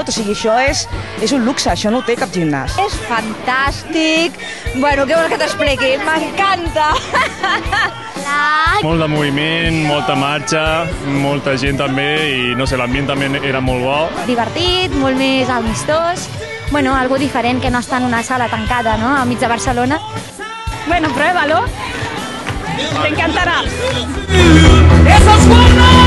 tot, o sigui, això és un luxe, això no ho té cap gimnàs. És fantàstic. Bueno, què vols que t'expliqui? M'encanta. Molt de moviment, molta marxa, molta gent també i no sé, l'ambient també era molt bo. Divertit, molt més amistós. Bueno, algo diferent que no està en una sala tancada, no?, al mig de Barcelona. Bueno, pruébalo. Te encantará. ¡Esos buenos!